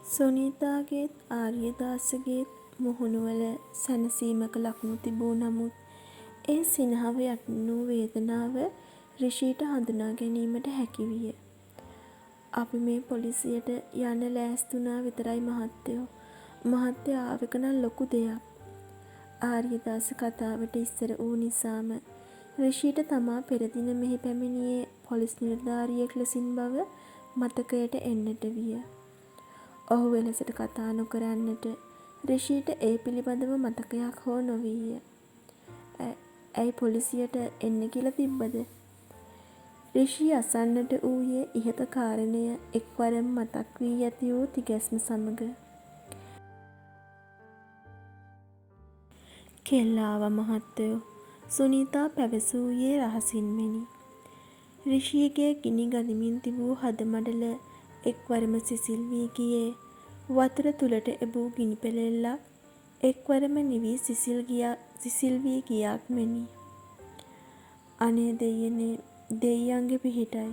සුනීතාගේත් ආර්යදාසගේත් මුහුණුවල සැනසීමක ලකුණු තිබූ නමුත් ඒ සිනහව යටි වූ වේදනාව රිෂීට හඳුනා ගැනීමට හැකි විය. අපි මේ පොලිසියට යන්න ලෑස්ති වුණා විතරයි මහත්තයෝ. මහත්තයා ආවෙක නම් ලොකු දෙයක්. ආර්යදාස කතාවට ඉස්සර වූ නිසාම රිෂීට තමා පෙර දින මෙහි පැමිණියේ පොලිස් නිලධාරියෙක් ලෙසින් බව මතකයට එන්නට විය. ඔහු වෙලසට කතා නොකරන්නට රිෂීට ඒ පිළිබඳව මතකයක් හෝ නොවීය. ඇයි පොලිසියට එන්න කියලා තිබ්බද? රිෂී අසන්නට වූයේ ඉහත කාරණය එක්වරම මතක් වී ඇති වූ තිගැස්ම සමග. කෙල්ලාව මහත්තයෝ, සුනීතා පැවසූයේ රහසින්මෙනි. රිෂීගේ ගිනි ගනිමින් තිබූ හදමඩල එක්වරම සිසිල් වී ගියේ වතුර තුලට එබූ ගිනි පෙළෙල්ලක් එක්වරම නිවී සිසිල් වී ගියාක් මෙනි. අනේ දෙයියනේ, දෙයියන්ගේ පිහිටයි.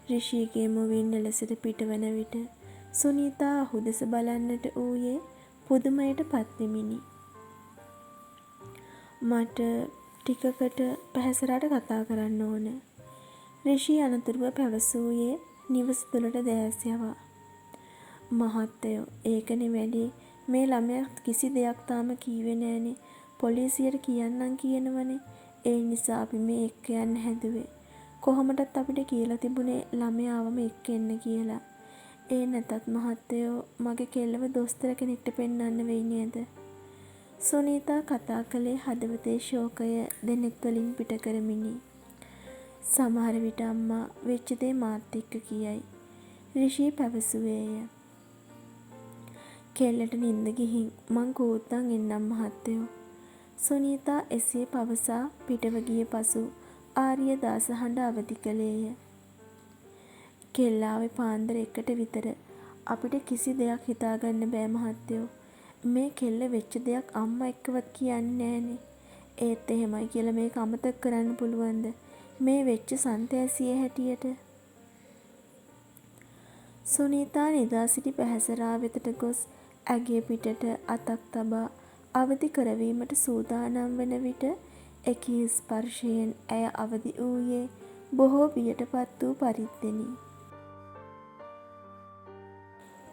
රිෂීගේ මුවින් එලෙසට පිටවන විට සුනීතා ඔහු දෙස බලන්නට වූයේ පුදුමයට පත්වෙමිනි. මට ටිකකට පැහැසරාට කතා කරන්න ඕන. රිෂී අනතුරුව පැවසූයේ නිවස තුළට දෑස් යවා. මහත්තයෝ, ඒකනේ වැඩේ. මේ ළමයා කිසි දෙයක් තාම කීවේ නෑනේ. පොලිසියට කියන්නම් කියනවනේ. ඒ නිසා අපි මේ එක්ක යන්න හැදුවේ. කොහොමටත් අපිට කියලා තිබුණේ ළමයාවම එක්ක එන්න කියලා. ඒ නැතත් මහත්තයෝ, මගේ කෙල්ලව දොස්තර කෙනෙක්ට පෙන්නන්න වෙයි නේද? සුනීතා කතා කළේ හදවතේ ශෝකය දෙනෙත් වලින් පිට කරමිනි. සමහර විට අම්මා වෙච්ච දේ මාත් එක්ක කියයි. රිෂී පැවසුවේය. කෙල්ලට නින්ද ගිහින් මං කූත්තන් එන්නම් මහත්තයෝ. සුනීතා එසේ පවසා පිටව ගිය පසු ආර්යදාස හඬ අවදි කළේය. කෙල්ලාවේ පාන්දර 1ට විතර. අපිට කිසි දෙයක් හිතාගන්න බෑ මහත්තයෝ. මේ කෙල්ල වෙච්ච දෙයක් අම්මා එක්කවත් කියන්නේ නෑනේ. ඒත් එහෙමයි කියලා මේක අමතක කරන්න පුළුවන්ද? මේ වෙච්ච සන්තෑසියේ හැටියට. සුනීතා නිදා සිටි පැහැසරා වෙතට ගොස් ඇගේ පිටට අතක් තබා අවදි කරවීමට සූදානම් වන විට එකී ස්පර්ශයෙන් ඇය අවදි වූයේ බොහෝ බියට පත් වූ පරිද්දෙනි.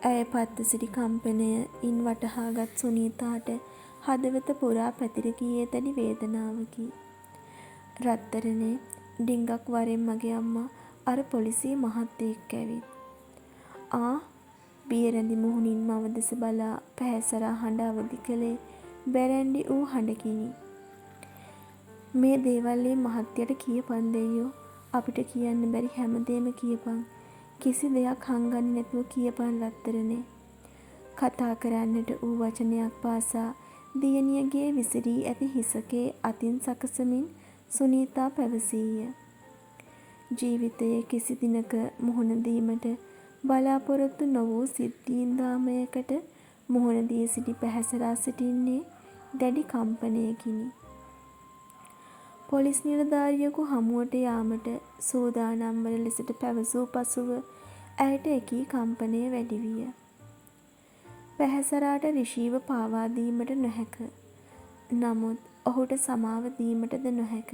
ඇය පත්ව සිටි කම්පනයෙන් වටහාගත් සුනීතාට හදවත පුරා පැතිර ගියේ දැඩි වේදනාවකි. රත්තරනේ, ඩිංගක් වරෙන් මගේ අම්මා අර පොලිසියේ මහත්තයෙක් ඇවිත්. බියරැඳි මුහුණින් මව දෙස බලා පැහැසරා හඬ අවදි කළේ බැරැන්ඩි වූ හඬකිනි. මේ දේවල් ඒ මහත්තයට කියපන් දෙයියෝ. අපිට කියන්න බැරි හැමදේම කියපන්. කිසි දෙයක් හංගන්නේ නැතුව කියපන් රත්තරනේ. කතා කරන්නට වූ වචනයක් පාසා දියණියගේ විසිරී ඇති හිසකේ අතින් සකසමින් සුනීතා පැවසීය. ජීවිතයේ කිසි දිනක මුහුණ දීමට බලාපොරොත්තු නොවූ සිද්ධීන් දාමයකට මුහුණ දී සිටි පැහැසරා සිටින්නේ දැඩි කම්පනයකිනි. පොලිස් නිලධාරියෙකු හමුවට යාමට සූදානම් වන ලෙසට පැවසූ පසුව ඇයට එකී කම්පනය වැඩි විය. පැහැසරාට රිෂීව පාවා දීමට නොහැක. නමුත් ඔහුට සමාව දීමටද නොහැක.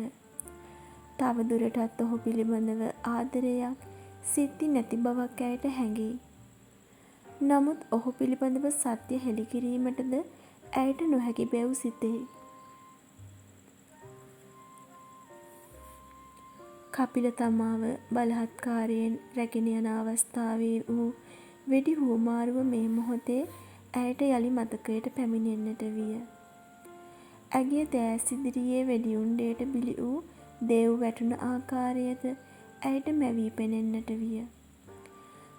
තව දුරටත් ඔහු පිළිබඳව ආදරයක් සිත්ති නැති බවක් ඇයට හැඟෙයි. නමුත් ඔහු පිළිබඳව සත්‍ය හෙළි කිරීමටද ඇයට නොහැකි බැව් සිතෙයි. කපිල තමාව බලහත්කාරයෙන් රැගෙන යන අවස්ථාවේ වූ වෙඩි හුවමාරුව මේ මොහොතේ ඇයට යළි මතකයට පැමිණෙන්නට විය. ඇගේ දෑස් ඉදිරියේ වෙඩි උණ්ඩයට බිලි වූ දේව් වැටුණ ආකාරයද ඇයට මැවී පෙනෙන්නට විය.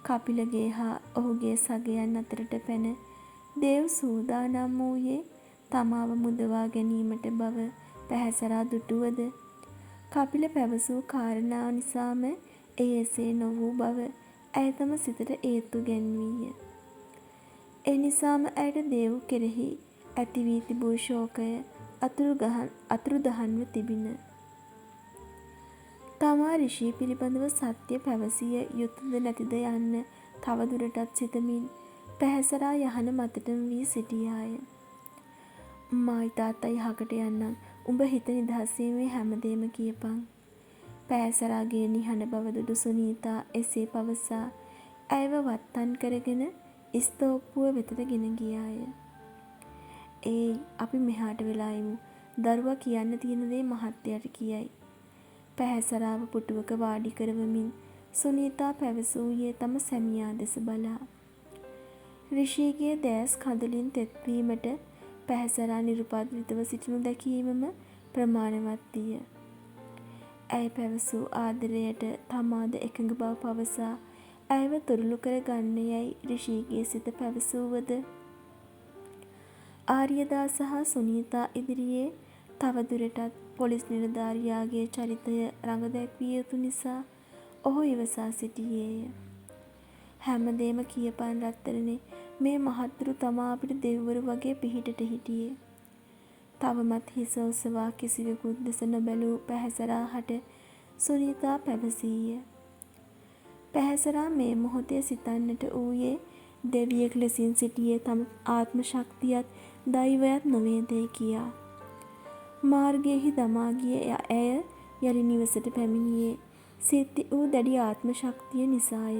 කපිලගේ හා ඔහුගේ සගයන් අතරට පැන දේව් සූදානම් වූයේ තමාව මුදවා ගැනීමට බව පැහැසරා දුටුවද කපිල පැවසූ කාරණා නිසාම එය එසේ නොවූ බව ඇය තම සිතට ඒත්තු ගැන්වීය. එනිසාම ඇයට දේව් කෙරෙහි ඇති වී තිබූ ශෝකය අතුරුදහන්ව තිබිණ. තමා රිෂී පිළිබඳව සත්‍ය පැවසිය යුතුද නැතිද යන්න තවදුරටත් සිතමින් පැහැසරා යහන මතටම වී සිටියාය. මායි තාත්තා යහකට යන්නම්. උඹ හිත නිදහසීමේ හැමදේම කියපන්. පැහැසරාගේ නිහඬ බව දුටු සුනීතා එසේ පවසා ඇයව වත්තන් කරගෙන ස්තෝප්පුව වෙතට ගෙන ගියාය. ඒයි අපි මෙහාට වෙලා යමු. දරුවා කියන්න තියෙන දේ මහත්තයාට කියයි. පැහැසරාව පුටුවක වාඩි කරවමින් සුනීතා පැවසූයේ තම සැමියා දෙස බලා. රිෂීගේ දෑස් කඳුලින් තෙත්වීමට පැහැසරා නිරුපද්‍රිතව සිටිනු දැකීමම ප්‍රමාණවත් විය. ඇය පැවසූ ආදරයට තමාද එකඟ බව පවසා ඇයව තුරුළු කර ගන්න යැයි රිෂීගේ සිත පැවසූවද ආර්යදාස හා සුනීතා ඉදිරියේ තවදුරටත් පොලිස් නිලධාරියාගේ චරිතය රඟ දැක්විය යුතු නිසා ඔහු ඉවසා සිටියේය. හැමදේම කියපන් රත්තරනේ, මේ මහත්තුරු තමා අපිට දෙව්වරු වගේ පිහිටට හිටියේ. තවමත් හිස ඔසවා කිසිවෙකුත් දෙස නොබැලූ පැහැසරාහට සුනීතා පැවසීය. පැහැසරා මේ මොහොතේ සිතන්නට වූයේ දෙවියෙක් ලෙසින් සිටියේ තම ආත්ම ශක්තියත් දෛවයත් නොවේදැයි කියා. මාර්ගයෙහි දමා ගිය ඇය යළි නිවසට පැමිණියේ සිත්ති වූ දැඩි ආත්ම ශක්තිය නිසාය.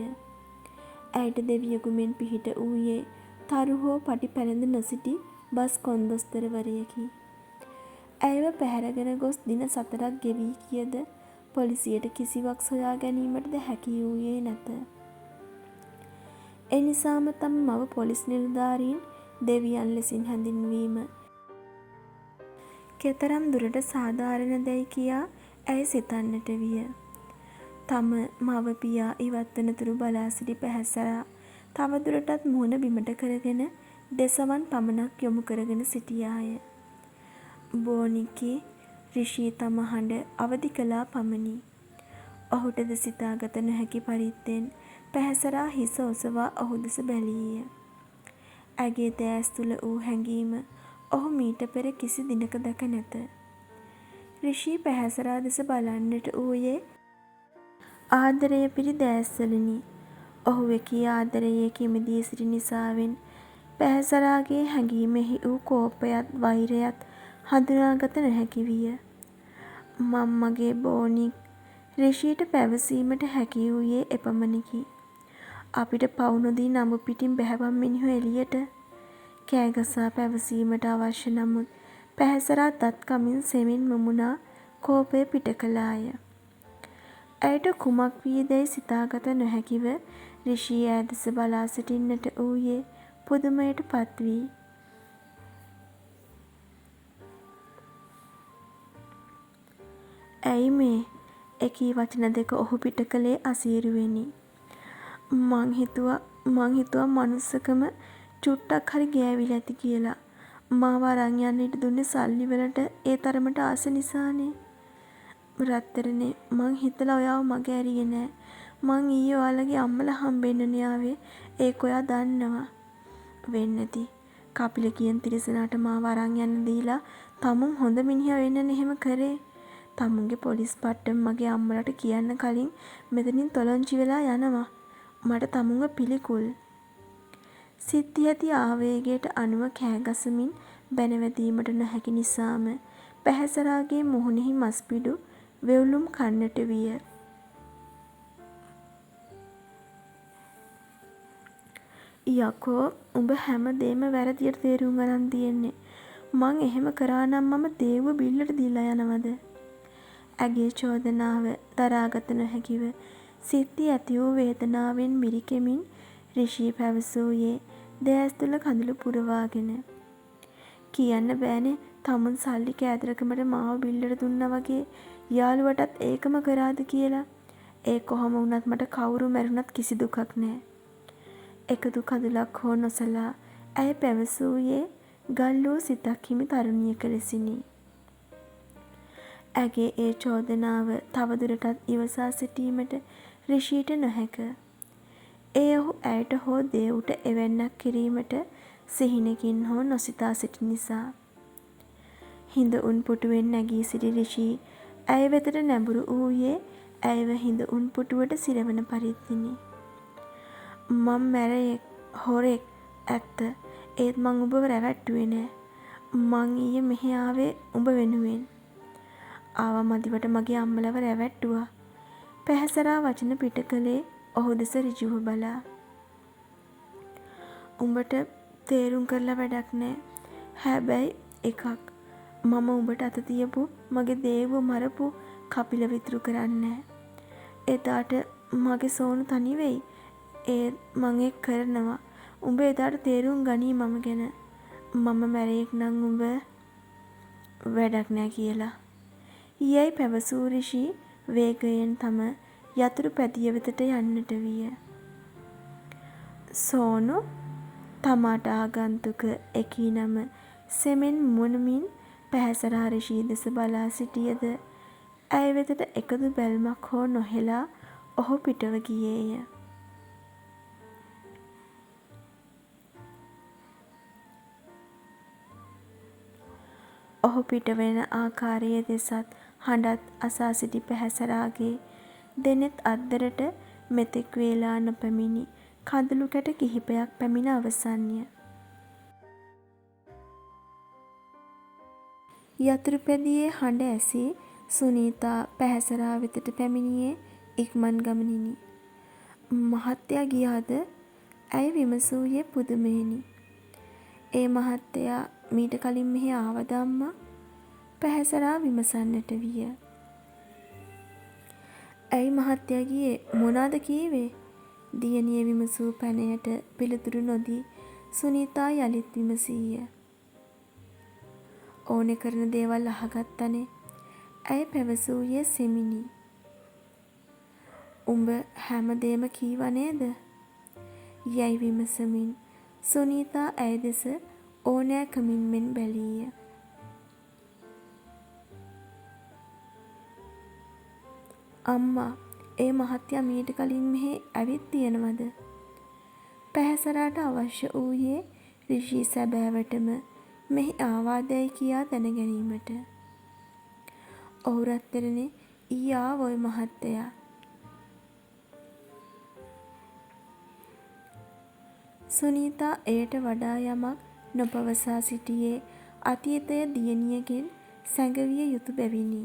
ඇයට දෙවියෙකු මෙන් පිහිට වූයේ තරු හෝ පටි පැළඳ නොසිටි බස් කොන්දොස්තරවරයෙකි. ඇයව පැහැරගෙන ගොස් දින 4ක් ගෙවී කියද පොලිසියට කිසිවක් සොයා ගැනීමටද හැකි වූයේ නැත. එනිසාම තම මව පොලිස් නිලධාරීන් දෙවියන් ලෙසින් හැඳින්වීම කෙතරම් දුරට සාධාරණ දැයි කියා ඇය සිතන්නට විය. තම මව පියා ඉවත් වනතුරු බලා සිටි පැහැසරා තවදුරටත් මුහුණ බිමට කරගෙන දෙසවන් පමණක් යොමු කරගෙන සිටියාය. බෝනික්කි රිෂී තම හඬ අවදි කළා පමණි. ඔහුටද සිතාගත නොහැකි පරිද්දෙන් පැහැසරා හිස ඔසවා ඔහු දෙස බැලීය. ඇගේ දෑස් තුළ වූ හැඟීම ඔහු මීට පෙර කිසි දිනක දැක නැත. රිෂී පැහැසරා දෙස බලන්නට වූයේ ආදරය පිරි දෑස්වලිනි. ඔහු එකී ආදරයේ කිමිදී සිටි නිසාවෙන් පැහැසරාගේ හැඟීමෙහි වූ කෝපයත් වෛරයත් හඳුනාගත නොහැකි විය. මම්මගේ බෝනික් රිෂීට පැවසීමට හැකි වූයේ එපමණකි. අපිට පව් නොදී නඹු පිටින් බැහැපන් මිනිහෝ එළියට. කෑගසා පැවසීමට අවශ්‍ය නමුත් පැහැසරා දත් කමින් සෙමින් මුමුණා කෝපය පිට කළාය. ඇයට කුමක් වීදැයි සිතාගත නොහැකිව රිෂී ඈ දෙස බලා සිටින්නට වූයේ පුදුමයට පත්වී. ඇයි මේ එකී වචන දෙක ඔහු පිට කළේ අසීරුවෙනි. මං හිතුවා මනුස්සකම චුට්ටක් හරි ගෑවිලා ඇති කියලා. මාව අරන් යන්න ඉඩ දුන්නේ සල්ලි වලට ඒ තරමට ආස නිසානේ. රත්තරනේ මං හිතලා ඔයාව මග ඇරියේ නෑ. මං ඊයේ ඔයාලගේ අම්මලා හම්බෙන්නනේ ආවේ. ඒක ඔයා දන්නවා. වෙන්නති. කපිල කියන තිරිසනාට මාව අරන් යන්න දීලා තමුන් හොඳ මිනිහා වෙන්නනේ එහෙම කරේ. තමුන්ගේ පොලිස් පට්ටම මගේ අම්මලාට කියන්න කලින් මෙතනින් තොලොංචි වෙලා යනවා. මට තමුන්ව පිළිකුල්. සිත්ති ඇති ආවේගයට අනුව කෑගසමින් බැනවැදීමට නොහැකි නිසාම පැහැසරාගේ මුහුණෙහි මස්පිඩු වෙවුලුම් කන්නට විය. යකෝ උඹ හැම දේම වැරදියට තේරුම් අරන් තියෙන්නේ. මං එහෙම කරා නම් මම දේව බිල්ලට දීලා යනවද? ඇගේ චෝදනාව දරාගත නොහැකිව සිත්ති ඇති වූ වේදනාවෙන් මිරිකෙමින් රිෂී පැවසූයේ දෑස් තුළ කඳුළු පුරවාගෙන. කියන්න බෑනේ තමුන් සල්ලි කෑදරකමට මාව බිල්ලට දුන්නා වගේ යාළුවටත් ඒකම කරාද කියලා. ඒ කොහොම වුණත් මට කවුරු මැරුණත් කිසි දුකක් නෑ. එකදු කඳුලක් හෝ නොසලා ඇය පැවසූයේ ගල් වූ සිතක් හිමි තරුණියක ලෙසිනි. ඇගේ ඒ චෝදනාව තවදුරටත් ඉවසා සිටීමට රිෂීට නොහැක. ඒ ඔහු ඇයට හෝ දේව්ට එවැන්නක් කිරීමට සිහිනකින් හෝ නොසිතා සිටි නිසා. හිඳ උන් පුටුවෙන් නැගී සිටි රිෂී ඇය වෙතට නැඹුරු වූයේ ඇයව හිඳ උන් පුටුවට සිරවන පරිද්දිනි. මං මැරයෙක් හොරෙක් ඇත්ත. ඒත් මං ඔබව රැවට්ටුවේ නෑ. මං ඊයේ මෙහෙ ආවේ උඹ වෙනුවෙන්. ආවා මදිවට මගේ අම්මලව රැවට්ටුවා. පැහැසරා වචන පිට කළේ ඔහු දෙස ඍජුව බලා. උඹට තේරුම් කරලා වැඩක් නෑ. හැබැයි එකක්. මම උඹට අත තියපු මගේ දේවෝ මරපු කපිලව ඉතුරු කරන්නේ නෑ. එදාට මගේ සෝනු තනි වෙයි. ඒත් මං ඒක කරනවා. උඹ එදාට තේරුම් ගනී මම ගැන. මම මැරෙක් නම් උඹ වැඩක් නෑ කියලා. යැයි පැවසූ රිෂි වේගයෙන් තම යතුරු පැදිය වෙතට යන්නට විය. සෝනු තමාට ආගන්තුක එකී නම සෙමෙන් මුණමින් පැහැසරා රිෂි දෙස බලා සිටියද ඇය වෙතට එකදු බැල්මක් හෝ නොහෙලා ඔහු පිටව ගියේය. ඔහු පිටවෙන ආකාරයේ දෙසත් හඬත් අසා සිටි පැහැසරාගේ දෙනෙත් අද්දරට මෙතෙක් වේලා නොපැමිණි කඳුළු කැට කිහිපයක් පැමිණ අවසන්ය. යතුරුපැදියේ හඬ ඇසී සුනීතා පැහැසරා වෙතට පැමිණියේ ඉක්මන් ගමනිනි. මහත්තයා ගියාද? ඇය විමසූයේ පුදුමයෙනි. ඒ මහත්තයා මීට කලින් මෙහි ආවද අම්මා? පැහැසරා විමසන්නට විය. ඇයි මහත්තයා ගියේ? මොනාද කීවේ? දියණිය විමසූ පැනයට පිළිතුරු නොදී සුනීතා යලිත් විමසීය. ඕනේ කරන දේවල් අහගත්තනේ. ඇය පැවසූයේ සෙමිනි. උඹ හැමදේම කීවා නේද? යැයි විමසමින් සුනීතා ඇය දෙස ඕනෑකමින් මෙන් බැලීය. අම්මා, ඒ මහත්තයා මීට කලින් මෙහි ඇවිත් තියෙනවද? පැහැසරාට අවශ්‍ය වූයේ රිෂි සැබෑවටම මෙහි ආවාදැයි කියා දැනගැනීමට. ඔව් රත්තරනේ, ඊයේ ආවොයි මහත්තයා. සුනීතා එයට වඩා යමක් නොපවසා සිටියේ අතීතය දියණියගෙන් සැඟවිය යුතු බැවිනි.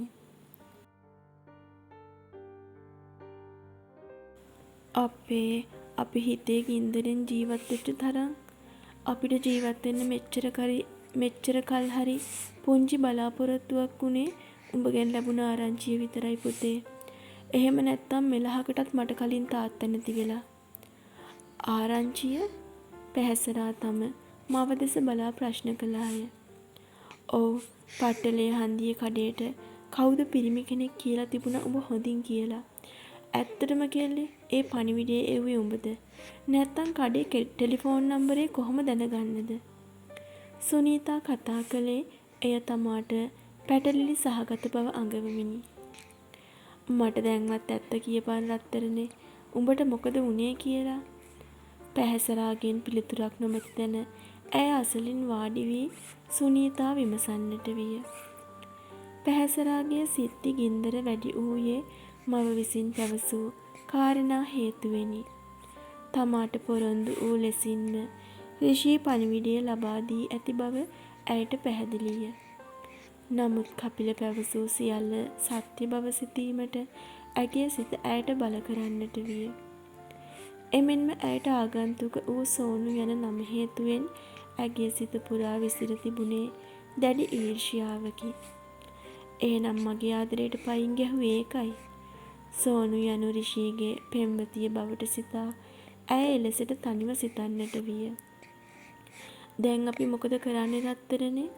අපේ අපි හිතේ ගින්දරෙන් ජීවත් වෙච්ච තරම් අපිට ජීවත් වෙන්න මෙච්චර කල් හරි පුංචි බලාපොරොත්තුවක් උනේ උඹ ගැන ලැබුණ ආරංචිය විතරයි පුතේ. එහෙම නැත්තම් මෙලහකටත් මට කලින් තාත්තා නැති වෙලා. ආරංචිය? පැහැසරා තම මව දෙස බලා ප්‍රශ්න කළාය. ඔව්, පට්ටලේ හන්දියේ කඩේට කවුද පිරිමි කෙනෙක් කියලා තිබුණා උඹ හොඳින් කියලා. ඇත්තටම කෙල්ලේ ඒ පණිවිඩය එව්වේ උඹද? නැත්තම් කඩේ ටෙලිෆෝන් නම්බරේ කොහොම දැනගන්නද? සුනීතා කතා කළේ එය තමාට පැටලිලි සහගත බව අඟවමිනි. මට දැන්වත් ඇත්ත කියපන් රත්තරනේ. උඹට මොකද වුනේ කියලා. පැහැසරාගෙන් පිළිතුරක් නොමැති තැන ඇය අසලින් වාඩි වී සුනීතා විමසන්නට විය. පැහැසරාගේ සිත්ති ගින්දර වැඩි වූයේ මව විසින් පැවසූ කාරණා හේතුවෙනි. තමාට පොරොන්දු වූ ලෙසින්ම රිෂි පණිවිඩය ලබා දී ඇති බව ඇයට පැහැදිලිය. නමුත් කපිල පැවසූ සියල්ල සත්‍ය බව සිතීමට ඇගේ සිත ඇයට බල කරන්නට විය. එමෙන්ම ඇයට ආගන්තුක වූ සෝනු යන නම හේතුවෙන් ඇගේ සිත පුරා විසිර තිබුණේ දැඩි ඊර්ෂ්‍යාවකි. එහෙනම් මගේ ආදරයට පයින් ගැහුවේ ඒකයි. සෝනු යනු රිෂිගේ පෙම්වතිය බවට සිතා ඇය එලෙසට තනිව සිතන්නට විය. දැන් අපි මොකද කරන්නේ රත්තරනේ?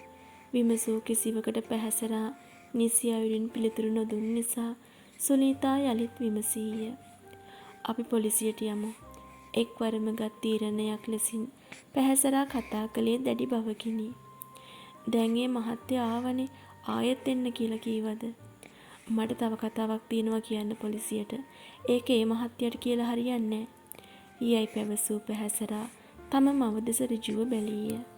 විමසූ කිසිවකට පැහැසරා නිසි අයුරින් පිළිතුරු නොදුන් නිසා සුනීතා යලිත් විමසීය. අපි පොලිසියට යමු. එක්වරම ගත් තීරණයක් ලෙසින් පැහැසරා කතා කළේ දැඩි බවකිනි. දැන් ඒ මහත්තයා ආවනේ, ආයෙත් එන්න කියලා කීවද? මට තව කතාවක් තියෙනවා කියන්න පොලිසියට. ඒක ඒ මහත්තයාට කියලා හරියන්නේ නැහැ. යයි පැවසූ පැහැසරා තම මව දෙස ඍජුව බැලීය.